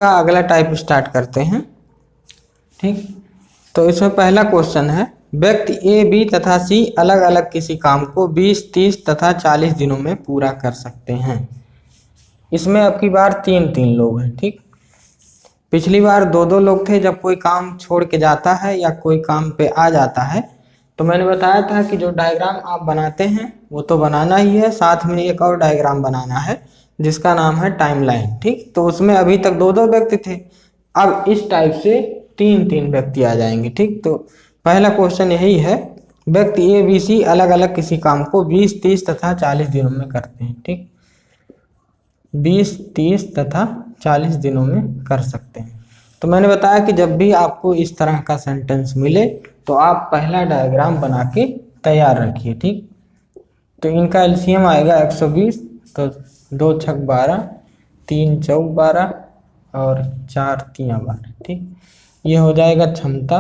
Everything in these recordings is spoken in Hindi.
का अगला टाइप स्टार्ट करते हैं। ठीक, तो इसमें पहला क्वेश्चन है, व्यक्ति ए, बी तथा सी अलग अलग किसी काम को 20, 30 तथा 40 दिनों में पूरा कर सकते हैं। इसमें अब की बार 3-3 लोग हैं। ठीक, पिछली बार 2-2 लोग थे जब कोई काम छोड़ के जाता है या कोई काम पे आ जाता है, तो मैंने बताया था कि जो डायग्राम आप बनाते हैं वो तो बनाना ही है, साथ में एक और डायग्राम बनाना है जिसका नाम है टाइमलाइन। ठीक, तो उसमें अभी तक 2-2 व्यक्ति थे, अब इस टाइप से 3-3 व्यक्ति आ जाएंगे। ठीक, तो पहला क्वेश्चन यही है, व्यक्ति ए, बी, सी अलग अलग किसी काम को 20, 30 तथा 40 दिनों में करते हैं। ठीक, 20, 30 तथा 40 दिनों में कर सकते हैं। तो मैंने बताया कि जब भी आपको इस तरह का सेंटेंस मिले तो आप पहला डायग्राम बना के तैयार रखिए। ठीक, तो इनका एलसीएम आएगा 120, तो 2 छक 12, 3 चौक 12 और 4 तियाँ 12। ठीक, ये हो जाएगा क्षमता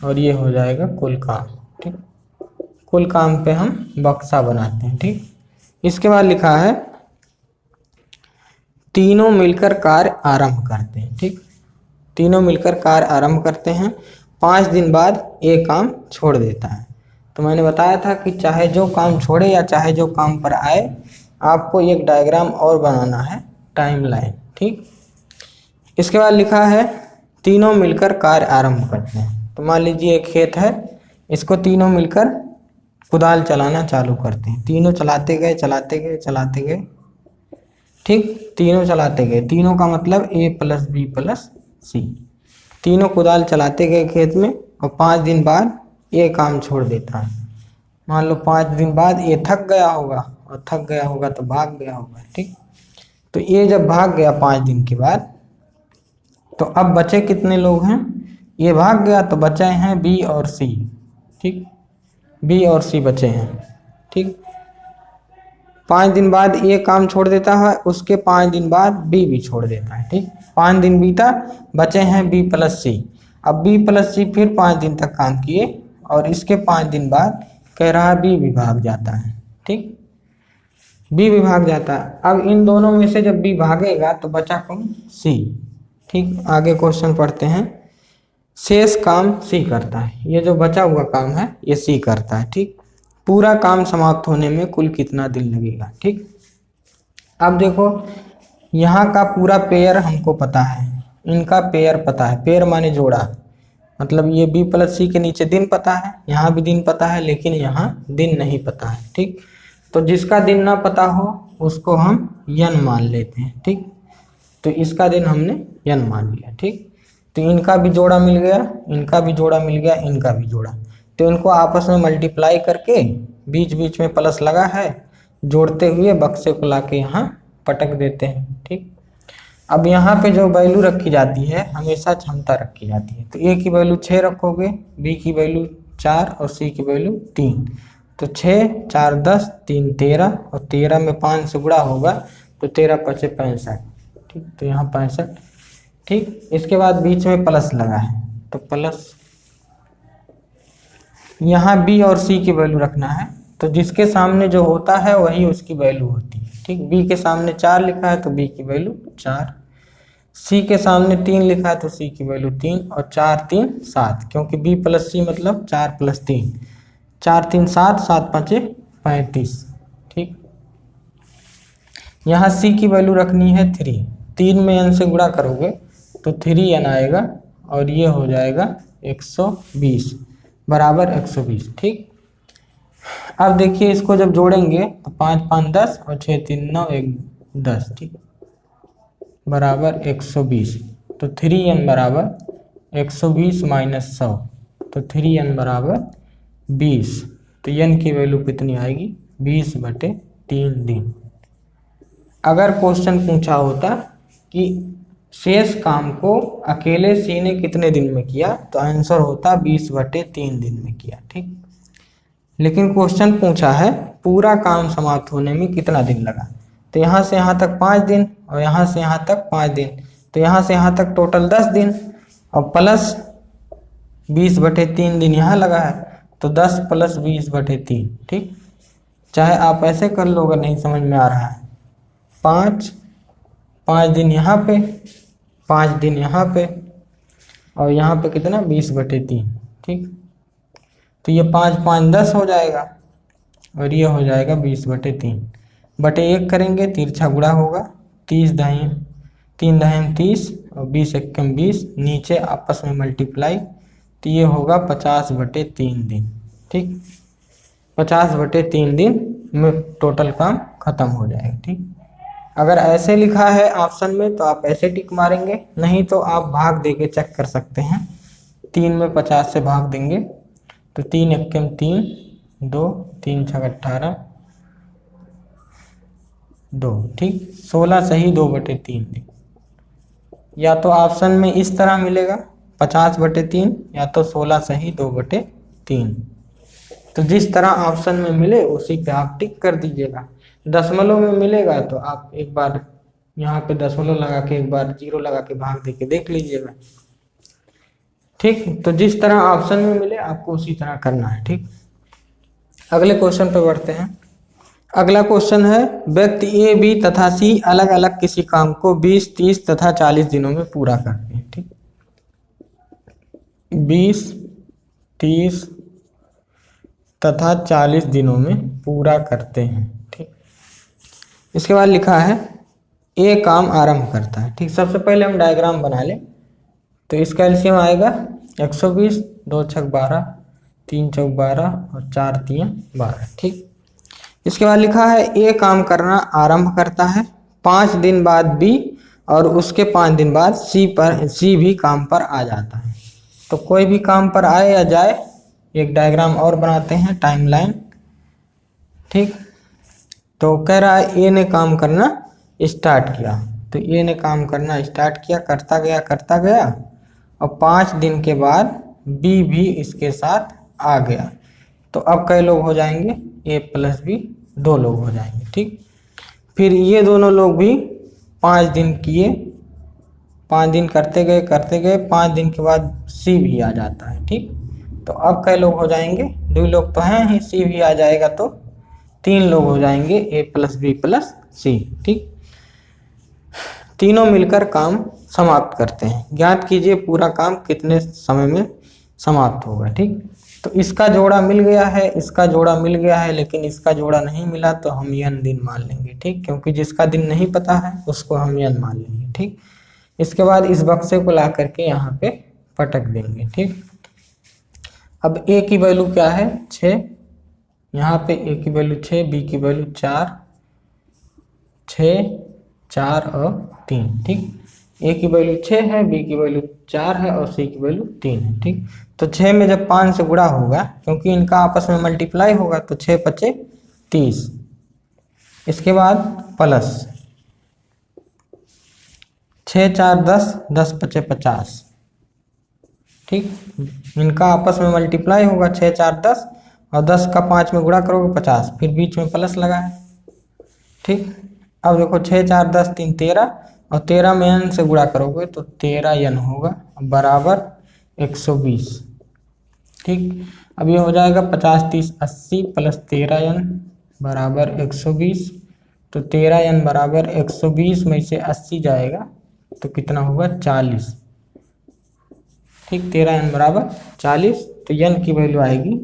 और ये हो जाएगा कुल काम। ठीक, कुल काम पे हम बक्सा बनाते हैं। ठीक, इसके बाद लिखा है तीनों मिलकर कार्य आरंभ करते हैं। ठीक, तीनों मिलकर कार्य आरंभ करते हैं, 5 दिन बाद एक काम छोड़ देता है। तो मैंने बताया था कि चाहे जो काम छोड़े या चाहे जो काम पर आए, आपको एक डायग्राम और बनाना है, टाइमलाइन। ठीक, इसके बाद लिखा है तीनों मिलकर कार्य आरंभ करते हैं। तो मान लीजिए एक खेत है, इसको तीनों मिलकर कुदाल चलाना चालू करते हैं। तीनों चलाते गए चलाते गए चलाते गए। ठीक, तीनों चलाते गए, तीनों का मतलब ए प्लस बी प्लस सी। तीनों कुदाल चलाते गए खेत में और 5 दिन बाद ये काम छोड़ देता है। मान लो 5 दिन बाद ये थक गया होगा, और थक गया होगा तो भाग गया होगा। ठीक, तो ये जब भाग गया 5 दिन के बाद, तो अब बचे कितने लोग हैं, ये भाग गया तो बचे हैं बी और सी। ठीक, बी और सी बचे हैं। ठीक, 5 दिन बाद ये काम छोड़ देता है, उसके 5 दिन बाद बी भी छोड़ देता है। ठीक, 5 दिन बीता, बचे हैं बी प्लस सी। अब बी प्लस सी फिर 5 दिन तक काम किए और इसके 5 दिन बाद कह रहा है बी भी भाग जाता है। ठीक, बी भी भाग जाता है। अब इन दोनों में से जब बी भागेगा तो बचा कौन, सी। ठीक, आगे क्वेश्चन पढ़ते हैं, शेष काम सी करता है। ये जो बचा हुआ काम है ये सी करता है। ठीक, पूरा काम समाप्त होने में कुल कितना दिन लगेगा। ठीक, अब देखो यहाँ का पूरा पेयर हमको पता है, इनका पेयर पता है, पेयर माने जोड़ा, मतलब ये बी प्लस सी के नीचे दिन पता है, यहाँ भी दिन पता है, लेकिन यहाँ दिन नहीं पता है। ठीक, तो जिसका दिन ना पता हो उसको हम यन मान लेते हैं। ठीक, तो इसका दिन हमने यन मान लिया। ठीक, तो इनका भी जोड़ा मिल गया, इनका भी जोड़ा मिल गया, इनका भी जोड़ा, तो इनको आपस में मल्टीप्लाई करके बीच बीच में प्लस लगा है, जोड़ते हुए बक्से को लाके यहाँ पटक देते हैं। ठीक, अब यहाँ पे जो वैल्यू रखी जाती है हमेशा क्षमता रखी जाती है। तो ए की वैल्यू 6 रखोगे, बी की वैल्यू 4 और सी की वैल्यू 3। तो 6, 4, 10, 3, 13 और 13 में 5 से गुणा होगा तो 13 × 5 = 65। ठीक, तो यहाँ 65। ठीक, इसके बाद बीच में प्लस लगा है तो प्लस, यहाँ बी और सी की वैल्यू रखना है, तो जिसके सामने जो होता है वही उसकी वैल्यू होती है। ठीक, बी के सामने 4 लिखा है तो बी की वैल्यू 4, सी के सामने 3 लिखा है तो सी की वैल्यू 3, और 4, 3, 7, क्योंकि बी प्लस सी मतलब 4 + 3, 4, 3, 7, 7, 5, 35। ठीक, यहाँ सी की वैल्यू रखनी है 3, 3 में n से गुणा करोगे तो 3n आएगा और ये हो जाएगा 120 बराबर 120। ठीक, अब देखिए इसको जब जोड़ेंगे तो 5, 5, 10 और 6, 3, 9, 1, 10। ठीक, बराबर 120, तो 3n बराबर 120 - 100, तो 3n बराबर 20। तो n की वैल्यू कितनी आएगी, 20/3 दिन। अगर क्वेश्चन पूछा होता कि शेष काम को अकेले सी ने कितने दिन में किया, तो आंसर होता 20/3 दिन में किया। ठीक, लेकिन क्वेश्चन पूछा है पूरा काम समाप्त होने में कितना दिन लगा, तो यहाँ से यहाँ तक 5 दिन और यहाँ से यहाँ तक 5 दिन, तो यहाँ से यहाँ तक टोटल 10 दिन और प्लस 20/3 दिन यहाँ लगा है, तो 10 + 20/3। ठीक, चाहे आप ऐसे कर लो अगर नहीं समझ में आ रहा है, 5 दिन यहाँ पे 5 दिन यहाँ पे और यहाँ पे कितना 20/3। ठीक, तो ये 5 5 10 हो जाएगा और ये हो जाएगा 20/3 बटे 1 करेंगे, तिरछा गुणा होगा, 3 दहम 30 और 20 एकम 20, नीचे आपस में मल्टीप्लाई, तो ये होगा 50/3 दिन। ठीक, 50/3 दिन में टोटल काम खत्म हो जाएगा। ठीक, अगर ऐसे लिखा है ऑप्शन में तो आप ऐसे टिक मारेंगे, नहीं तो आप भाग दे के चेक कर सकते हैं। 3 में 50 से भाग देंगे तो 3 एकम 3, 2, 3 छक 18, 2। ठीक, 16 सही 2/3 दिन। या तो ऑप्शन में इस तरह मिलेगा 50/3 या तो 16 सही 2/3। तो जिस तरह ऑप्शन में मिले उसी पे आप टिक कर दीजिएगा। दशमलव में मिलेगा तो आप एक बार यहाँ पे दशमलव लगा के एक बार 0 लगा के भाग दे के देख लीजिएगा। ठीक, तो जिस तरह ऑप्शन में मिले आपको उसी तरह करना है। ठीक, अगले क्वेश्चन पे बढ़ते हैं। अगला क्वेश्चन है, व्यक्ति ए, बी तथा सी अलग अलग किसी काम को 20, 30 तथा 40 दिनों में पूरा करते हैं। ठीक, 20, 30 तथा 40 दिनों में पूरा करते हैं। ठीक, इसके बाद लिखा है ए काम आरंभ करता है। ठीक, सबसे पहले हम डायग्राम बना लें। तो इसका एलसीएम आएगा 120, 2 छक 12, 3 चौक 12 और 4 तियां 12। ठीक, इसके बाद लिखा है ए काम करना आरंभ करता है, 5 दिन बाद बी और उसके 5 दिन बाद सी भी काम पर आ जाता है। तो कोई भी काम पर आए या जाए, एक डायग्राम और बनाते हैं, टाइमलाइन। ठीक, तो कह रहा है ए ने काम करना स्टार्ट किया, तो ए ने काम करना स्टार्ट किया, करता गया और 5 दिन के बाद बी भी इसके साथ आ गया। तो अब कई लोग हो जाएंगे, ए प्लस बी 2 लोग हो जाएंगे। ठीक, फिर ये दोनों लोग भी 5 दिन किए, 5 दिन करते गए 5 दिन के बाद सी भी आ जाता है। ठीक, तो अब कई लोग हो जाएंगे, 2 लोग तो हैं ही, सी भी आ जाएगा तो 3 लोग हो जाएंगे, ए प्लस बी प्लस सी। ठीक, तीनों मिलकर काम समाप्त करते हैं। ज्ञात कीजिए पूरा काम कितने समय में समाप्त होगा। ठीक, तो इसका जोड़ा मिल गया है, इसका जोड़ा मिल गया है, लेकिन इसका जोड़ा नहीं मिला तो हम यन दिन मान लेंगे। ठीक, क्योंकि जिसका दिन नहीं पता है उसको हम यन मान लेंगे। ठीक, इसके बाद इस बक्से को ला करके यहाँ पे पटक देंगे। ठीक, अब ए की वैल्यू क्या है 6, यहाँ पे ए की वैल्यू 6, बी की वैल्यू 4, 6, 4 और 3। ठीक, ए की वैल्यू 6 है, बी की वैल्यू 4 है और सी की वैल्यू 3 है। ठीक, तो 6 में जब 5 से गुणा होगा, क्योंकि इनका आपस में मल्टीप्लाई होगा, तो 6 पचे 30। इसके बाद प्लस 6 4 10, 10 पचे 50। ठीक, इनका आपस में मल्टीप्लाई होगा, 6 4 10 और 10 का 5 में गुणा करोगे 50, फिर बीच में प्लस लगा है। ठीक, अब देखो 6 4 10 3 13 और 13 में n से गुणा करोगे तो 13 n होगा बराबर 120। ठीक, अब ये हो जाएगा 50 30 80 प्लस 13 n बराबर 120। तो 13 n बराबर 120 में से 80 जाएगा तो कितना होगा 40। ठीक, 13 n बराबर 40, तो n की वैल्यू आएगी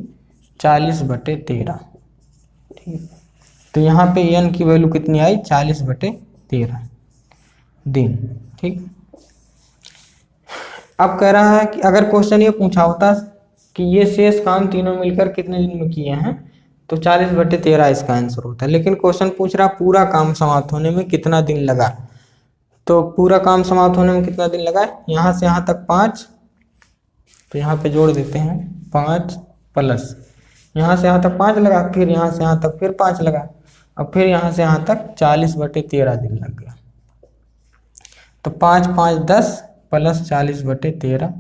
40/13। ठीक, तो यहाँ पे n की वैल्यू कितनी आई 40/13 दिन। ठीक, अब कह रहा है कि अगर क्वेश्चन ये पूछा होता कि ये शेष काम तीनों मिलकर कितने दिन में किए हैं तो 40/13 इसका आंसर होता है, लेकिन क्वेश्चन पूछ रहा पूरा काम समाप्त होने में कितना दिन लगा। तो पूरा काम समाप्त होने में कितना दिन लगा, यहाँ से यहाँ तक 5, तो यहाँ पे जोड़ देते हैं 5 प्लस यहाँ से यहाँ तक 5 लगा, फिर यहाँ से यहाँ तक फिर 5 लगा, और फिर यहाँ से यहाँ तक 40/13 दिन लग गया। तो 5 5 10 प्लस 40/13,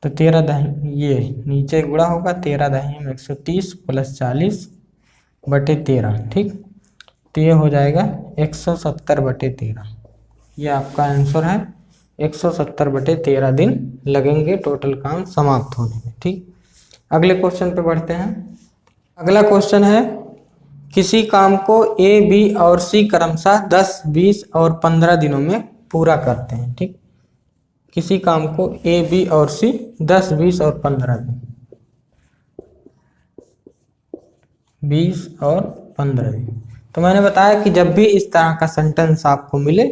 तो 13 दही ये नीचे गुणा होगा, 13 दही में 130 प्लस 40/13। ठीक, तो ये हो जाएगा 170/13। ये आपका आंसर है, 170/13 दिन लगेंगे टोटल काम समाप्त होने में। ठीक, अगले क्वेश्चन पे बढ़ते हैं। अगला क्वेश्चन है, किसी काम को ए बी और सी क्रमशः 10 20 और 15 दिनों में पूरा करते हैं। ठीक, किसी काम को ए, बी और सी 10, 20 और 15 दिन, 20 और 15 दिन। तो मैंने बताया कि जब भी इस तरह का सेंटेंस आपको मिले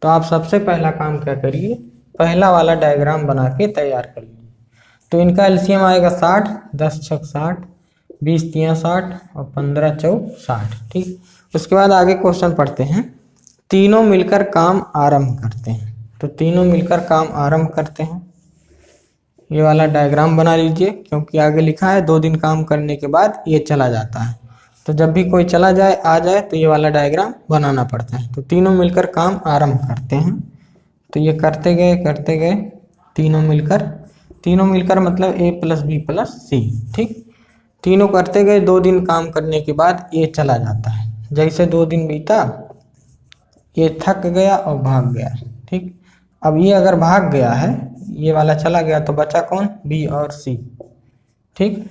तो आप सबसे पहला काम क्या करिए, पहला वाला डायग्राम बना के तैयार कर लीजिए। तो इनका एलसीएम आएगा 60, 10 छक 60, 20 तियां 60 और 15 चौक 60। ठीक, उसके बाद आगे क्वेश्चन पढ़ते हैं। तीनों मिलकर काम आरंभ करते हैं। तो तीनों मिलकर काम आरंभ करते हैं, ये वाला डायग्राम बना लीजिए, क्योंकि आगे लिखा है 2 दिन काम करने के बाद ये चला जाता है। तो जब भी कोई चला जाए आ जाए तो ये वाला डायग्राम बनाना पड़ता है। तो तीनों मिलकर काम आरंभ करते हैं, तो ये करते गए तीनों मिलकर मतलब ए प्लस बी प्लस सी। ठीक, तीनों करते गए, 2 दिन काम करने के बाद ये चला जाता है। जैसे 2 दिन बीता, ये थक गया और भाग गया। ठीक, अब ये अगर भाग गया है, ये वाला चला गया, तो बचा कौन, बी और सी। ठीक,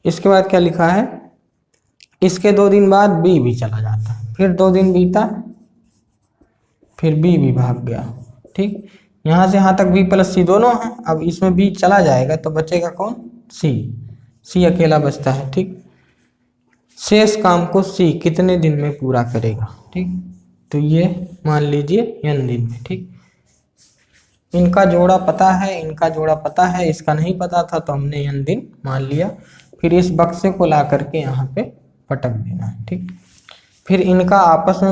इसके बाद क्या लिखा है, इसके 2 दिन बाद बी भी चला जाता है। फिर 2 दिन बीता, फिर बी भी भाग गया। ठीक, यहाँ से यहाँ तक बी प्लस सी दोनों हैं। अब इसमें बी चला जाएगा तो बचेगा कौन, सी अकेला बचता है। ठीक, शेष काम को सी कितने दिन में पूरा करेगा। ठीक, तो ये मान लीजिए n दिन में। ठीक, इनका जोड़ा पता है, इसका नहीं पता था तो हमने n दिन मान लिया। फिर इस बक्से को ला करके यहाँ पे पटक देना है। ठीक, फिर इनका आपस में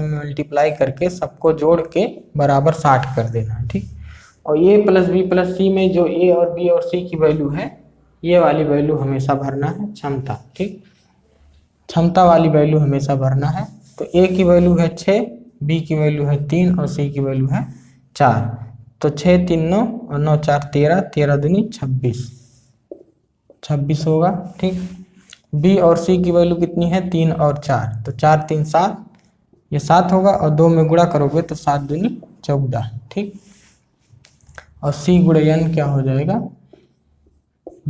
मल्टीप्लाई करके सबको जोड़ के बराबर 60 कर देना है। ठीक, और ए प्लस बी प्लस सी में जो ए और बी और सी की वैल्यू है, ये वाली वैल्यू हमेशा भरना है, क्षमता। ठीक, क्षमता वाली वैल्यू हमेशा भरना है। तो ए की वैल्यू है 6, बी की वैल्यू है 3 और सी की वैल्यू है 4। तो 6 3 9 और 9 4 13, 13 दूनी 26 होगा। ठीक, बी और सी की वैल्यू कितनी है, 3 और 4, तो 4 3 7, ये 7 होगा और 2 में गुणा करोगे तो 7 दूनी 14। ठीक, और सी गुणे n क्या हो जाएगा,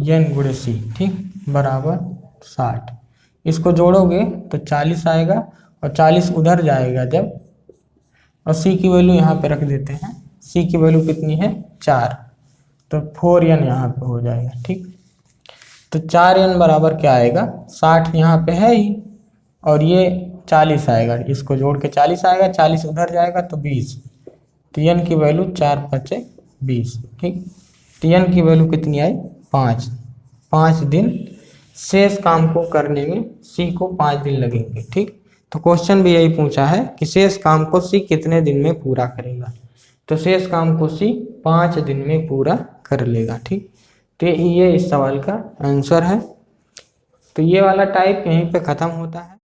n गुणे सी। ठीक, बराबर 60। इसको जोड़ोगे तो 40 आएगा और 40 उधर जाएगा जब, और सी की वैल्यू यहाँ पे रख देते हैं। सी की वैल्यू कितनी है, 4, तो 4n यहाँ पे हो जाएगा। ठीक, तो 4n बराबर क्या आएगा, 60 यहाँ पे है ही और ये 40 आएगा, इसको जोड़ के 40 आएगा, 40 उधर जाएगा तो 20। तो n की वैल्यू 4 5 20। ठीक, तो n की वैल्यू कितनी आई, 5 दिन। शेष काम को करने में सी को 5 दिन लगेंगे। ठीक, तो क्वेश्चन भी यही पूछा है कि शेष काम को सी कितने दिन में पूरा करेगा। तो शेष काम को सी 5 दिन में पूरा कर लेगा। ठीक, तो ये इस सवाल का आंसर है। तो ये वाला टाइप यहीं पे ख़त्म होता है।